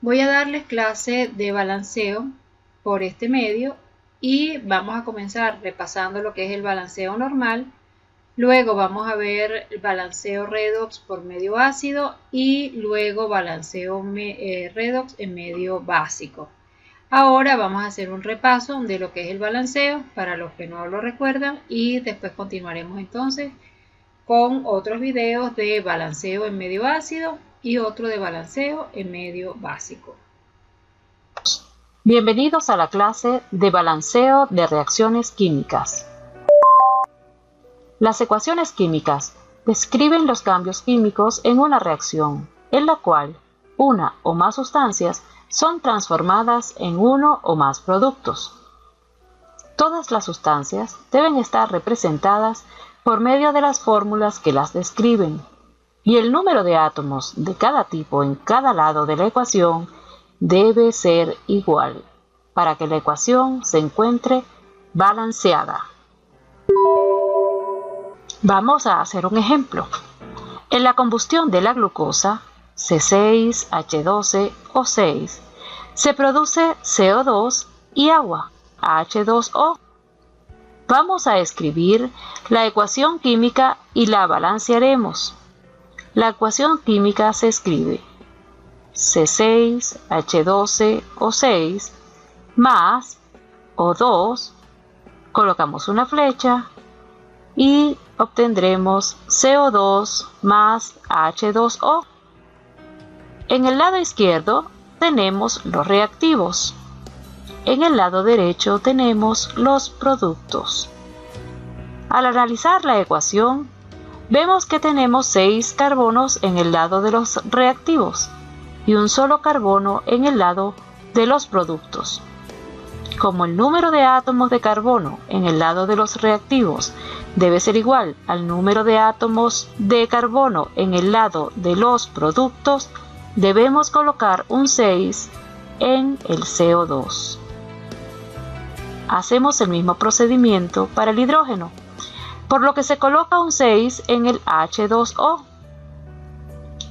Voy a darles clase de balanceo por este medio y vamos a comenzar repasando lo que es el balanceo normal. Luego vamos a ver el balanceo redox por medio ácido y luego balanceo redox en medio básico. Ahora vamos a hacer un repaso de lo que es el balanceo para los que no lo recuerdan y después continuaremos entonces con otros videos de balanceo en medio ácido y otro de balanceo en medio básico. Bienvenidos a la clase de balanceo de reacciones químicas. Las ecuaciones químicas describen los cambios químicos en una reacción, en la cual una o más sustancias son transformadas en uno o más productos. Todas las sustancias deben estar representadas por medio de las fórmulas que las describen, y el número de átomos de cada tipo en cada lado de la ecuación debe ser igual para que la ecuación se encuentre balanceada. Vamos a hacer un ejemplo. En la combustión de la glucosa, C6H12O6, se produce CO2 y agua, H2O. Vamos a escribir la ecuación química y la balancearemos. La ecuación química se escribe C6H12O6 más O2, colocamos una flecha y obtendremos CO2 más H2O. En el lado izquierdo tenemos los reactivos. En el lado derecho tenemos los productos. Al analizar la ecuación, vemos que tenemos 6 carbonos en el lado de los reactivos y un solo carbono en el lado de los productos. Como el número de átomos de carbono en el lado de los reactivos debe ser igual al número de átomos de carbono en el lado de los productos, debemos colocar un 6 en el CO2. Hacemos el mismo procedimiento para el hidrógeno, por lo que se coloca un 6 en el H2O.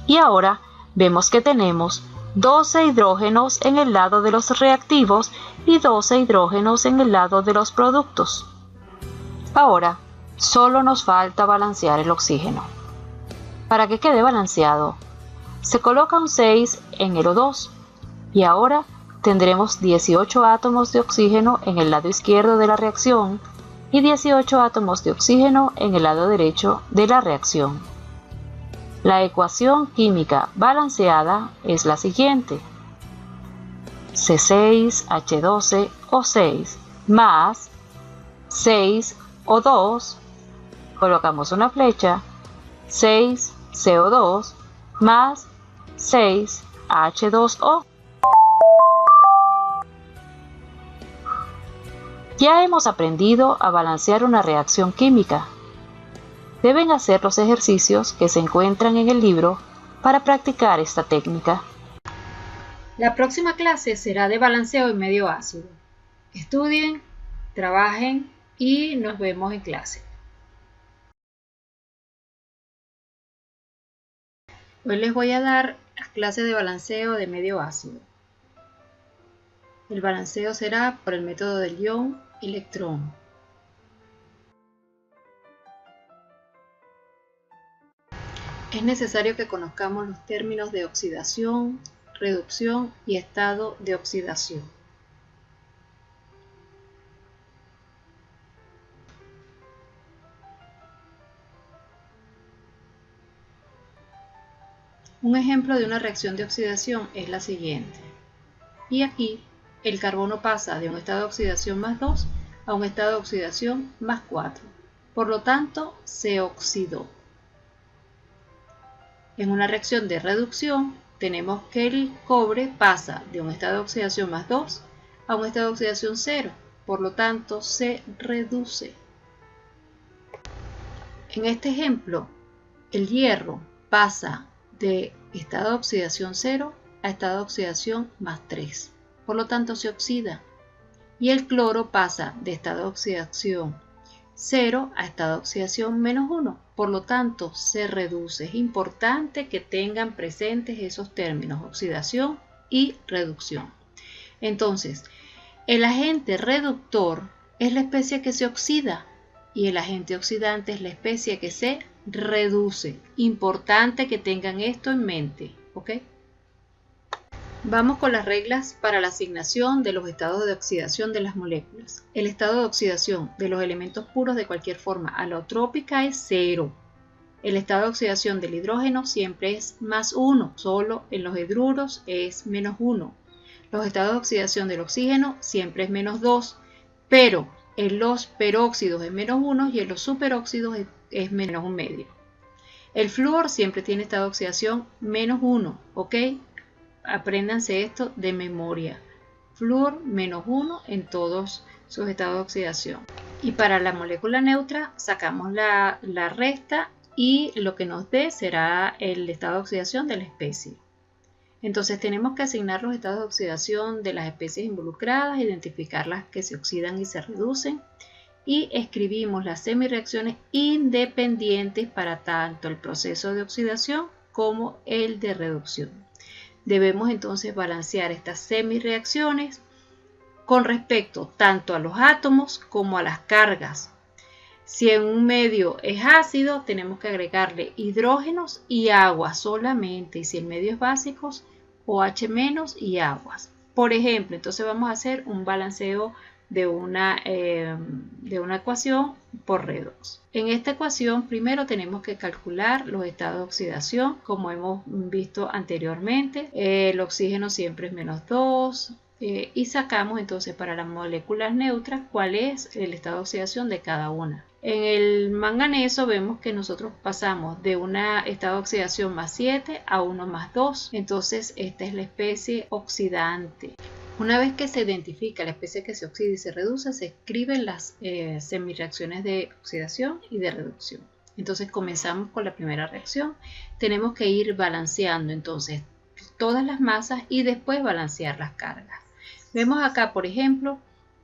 Y ahora vemos que tenemos 12 hidrógenos en el lado de los reactivos y 12 hidrógenos en el lado de los productos. Ahora, solo nos falta balancear el oxígeno. Para que quede balanceado, se coloca un 6 en el O2 y ahora tendremos 18 átomos de oxígeno en el lado izquierdo de la reacción y 18 átomos de oxígeno en el lado derecho de la reacción. La ecuación química balanceada es la siguiente: C6H12O6 más 6O2, colocamos una flecha, 6CO2 más 6H2O. Ya hemos aprendido a balancear una reacción química. Deben hacer los ejercicios que se encuentran en el libro para practicar esta técnica. La próxima clase será de balanceo en medio ácido. Estudien, trabajen y nos vemos en clase. Hoy les voy a dar las clases de balanceo de medio ácido. El balanceo será por el método del ion-electrón. Es necesario que conozcamos los términos de oxidación, reducción y estado de oxidación. Un ejemplo de una reacción de oxidación es la siguiente. Y aquí el carbono pasa de un estado de oxidación más 2 a un estado de oxidación más 4. Por lo tanto, se oxidó. En una reacción de reducción, tenemos que el cobre pasa de un estado de oxidación más 2 a un estado de oxidación 0. Por lo tanto, se reduce. En este ejemplo, el hierro pasa de estado de oxidación 0 a estado de oxidación más 3. Por lo tanto, se oxida. Y el cloro pasa de estado de oxidación 0 a estado de oxidación menos 1. Por lo tanto, se reduce. Es importante que tengan presentes esos términos, oxidación y reducción. Entonces, el agente reductor es la especie que se oxida y el agente oxidante es la especie que se reduce. Importante que tengan esto en mente, ¿ok? Vamos con las reglas para la asignación de los estados de oxidación de las moléculas. El estado de oxidación de los elementos puros de cualquier forma alotrópica es 0. El estado de oxidación del hidrógeno siempre es +1, solo en los hidruros es -1. Los estados de oxidación del oxígeno siempre es -2, pero en los peróxidos es -1 y en los superóxidos es -1,5. El flúor siempre tiene estado de oxidación -1, ¿ok? Apréndanse esto de memoria. Flúor -1 en todos sus estados de oxidación. Y para la molécula neutra sacamos la resta y lo que nos dé será el estado de oxidación de la especie. Entonces tenemos que asignar los estados de oxidación de las especies involucradas, identificar las que se oxidan y se reducen y escribimos las semireacciones independientes para tanto el proceso de oxidación como el de reducción. Debemos entonces balancear estas semireacciones con respecto tanto a los átomos como a las cargas. Si en un medio es ácido, tenemos que agregarle hidrógenos y agua solamente. Y si el medio es básico, OH- y aguas. Por ejemplo, entonces vamos a hacer un balanceo de una ecuación por redox. En esta ecuación primero tenemos que calcular los estados de oxidación como hemos visto anteriormente. El oxígeno siempre es -2 y sacamos entonces para las moléculas neutras cuál es el estado de oxidación de cada una. En el manganeso vemos que nosotros pasamos de un estado de oxidación +7 a 1 +2. Entonces esta es la especie oxidante. Una vez que se identifica la especie que se oxida y se reduce, se escriben las semireacciones de oxidación y de reducción. Entonces comenzamos con la primera reacción. Tenemos que ir balanceando entonces todas las masas y después balancear las cargas. Vemos acá, por ejemplo,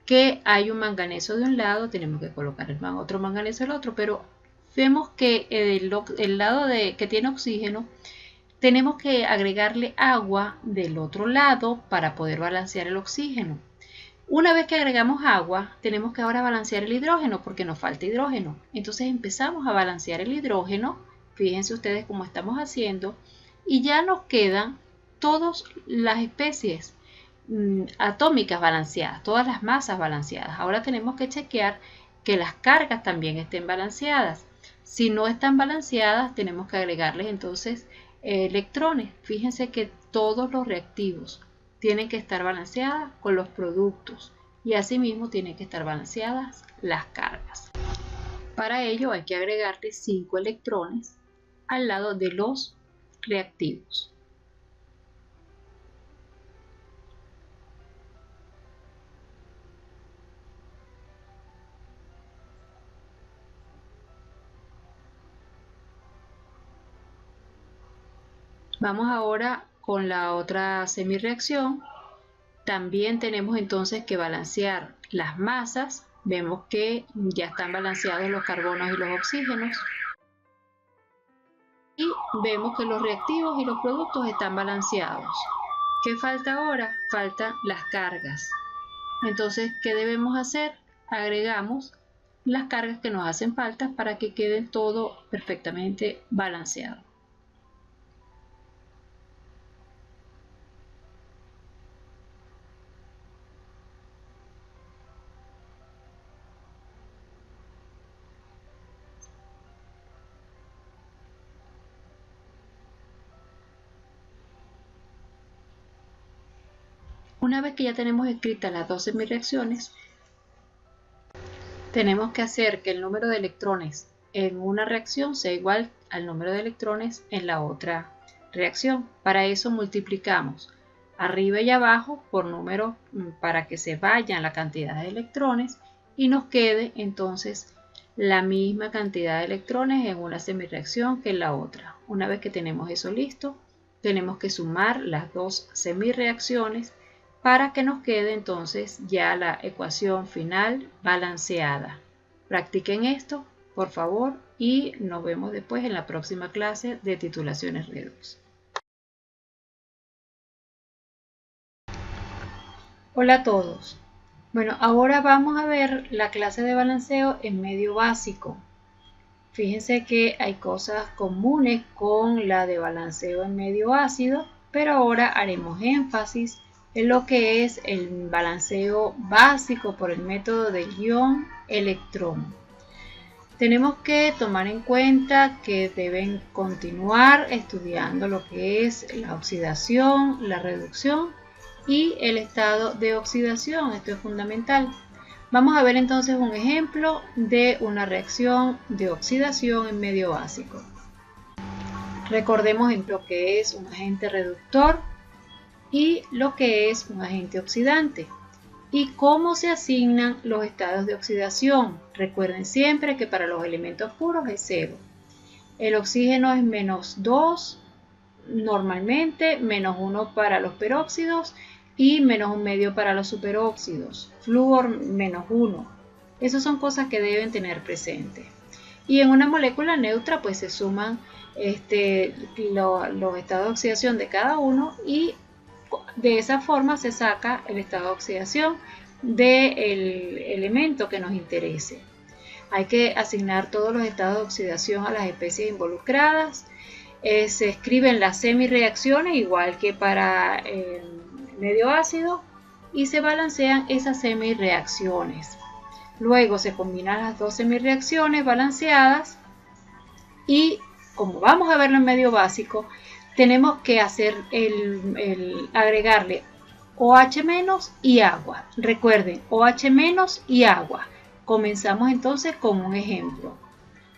que hay un manganeso de un lado, tenemos que colocar otro manganeso del otro, pero vemos que el lado que tiene oxígeno tenemos que agregarle agua del otro lado para poder balancear el oxígeno. Una vez que agregamos agua, tenemos que ahora balancear el hidrógeno porque nos falta hidrógeno. Entonces empezamos a balancear el hidrógeno, fíjense ustedes cómo estamos haciendo, y ya nos quedan todas las especies atómicas balanceadas, todas las masas balanceadas. Ahora tenemos que chequear que las cargas también estén balanceadas. Si no están balanceadas, tenemos que agregarles entonces electrones. Fíjense que todos los reactivos tienen que estar balanceadas con los productos y asimismo tienen que estar balanceadas las cargas. Para ello hay que agregarle 5 electrones al lado de los reactivos. Vamos ahora con la otra semireacción. También tenemos entonces que balancear las masas. Vemos que ya están balanceados los carbonos y los oxígenos. Y vemos que los reactivos y los productos están balanceados. ¿Qué falta ahora? Faltan las cargas. Entonces, ¿qué debemos hacer? Agregamos las cargas que nos hacen falta para que quede todo perfectamente balanceado. Una vez que ya tenemos escritas las dos semireacciones, tenemos que hacer que el número de electrones en una reacción sea igual al número de electrones en la otra reacción. Para eso multiplicamos arriba y abajo por número para que se vayan la cantidad de electrones y nos quede entonces la misma cantidad de electrones en una semireacción que en la otra. Una vez que tenemos eso listo, tenemos que sumar las dos semireacciones para que nos quede entonces ya la ecuación final balanceada. Practiquen esto, por favor, y nos vemos después en la próxima clase de titulaciones redox. Hola a todos. Bueno, ahora vamos a ver la clase de balanceo en medio básico. Fíjense que hay cosas comunes con la de balanceo en medio ácido, pero ahora haremos énfasis en lo que es el balanceo básico por el método de ion-electrón. Tenemos que tomar en cuenta que deben continuar estudiando lo que es la oxidación, la reducción y el estado de oxidación. Esto es fundamental. Vamos a ver entonces un ejemplo de una reacción de oxidación en medio básico. Recordemos lo que es un agente reductor y lo que es un agente oxidante. ¿Y cómo se asignan los estados de oxidación? Recuerden siempre que para los elementos puros es 0. El oxígeno es -2 normalmente, -1 para los peróxidos y -1,5 para los superóxidos. Flúor -1. Esas son cosas que deben tener presente. Y en una molécula neutra pues se suman los estados de oxidación de cada uno y de esa forma se saca el estado de oxidación del elemento que nos interese. Hay que asignar todos los estados de oxidación a las especies involucradas. Se escriben las semireacciones igual que para el medio ácido y se balancean esas semireacciones. Luego se combinan las dos semireacciones balanceadas y como vamos a verlo en medio básico, tenemos que hacer agregarle OH- y agua. Recuerden, OH- y agua. Comenzamos entonces con un ejemplo.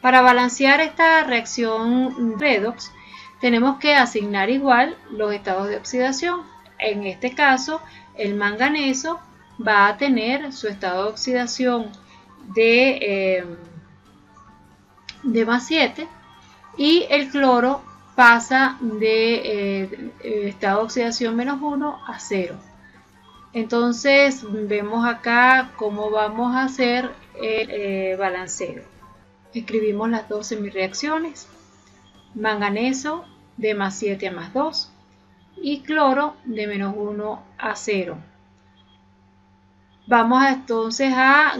Para balancear esta reacción redox, tenemos que asignar igual los estados de oxidación. En este caso, el manganeso va a tener su estado de oxidación de +7 y el cloro pasa de estado de oxidación -1 a 0. Entonces vemos acá cómo vamos a hacer el balanceo. Escribimos las dos semireacciones, manganeso de +7 a +2 y cloro de -1 a 0. Vamos entonces a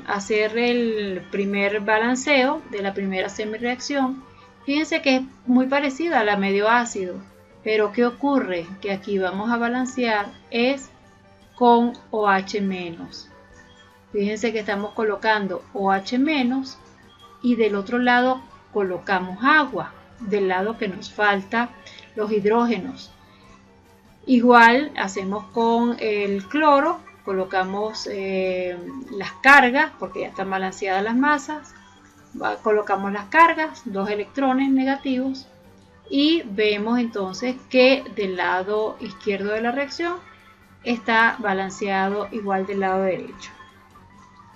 hacer el primer balanceo de la primera semireacción. Fíjense que es muy parecida a la medio ácido, pero ¿qué ocurre? Que aquí vamos a balancear es con OH-. Fíjense que estamos colocando OH- y del otro lado colocamos agua, del lado que nos falta los hidrógenos. Igual hacemos con el cloro, colocamos las cargas, porque ya están balanceadas las masas, colocamos las cargas, 2 electrones negativos, y vemos entonces que del lado izquierdo de la reacción está balanceado igual del lado derecho,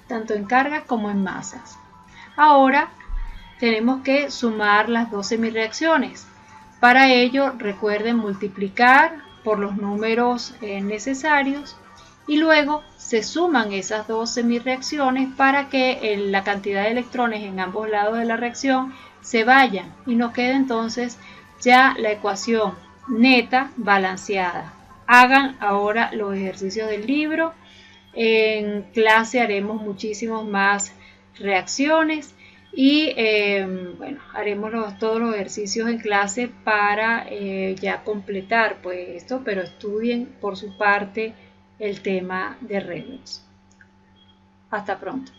tanto en cargas como en masas. Ahora tenemos que sumar las dos semireacciones. Para ello recuerden multiplicar por los números necesarios y luego se suman esas dos semireacciones para que la cantidad de electrones en ambos lados de la reacción se vayan y nos quede entonces ya la ecuación neta balanceada. Hagan ahora los ejercicios del libro. En clase haremos muchísimos más reacciones y bueno, haremos todos los ejercicios en clase para ya completar pues esto, pero estudien por su parte el tema de redox. Hasta pronto.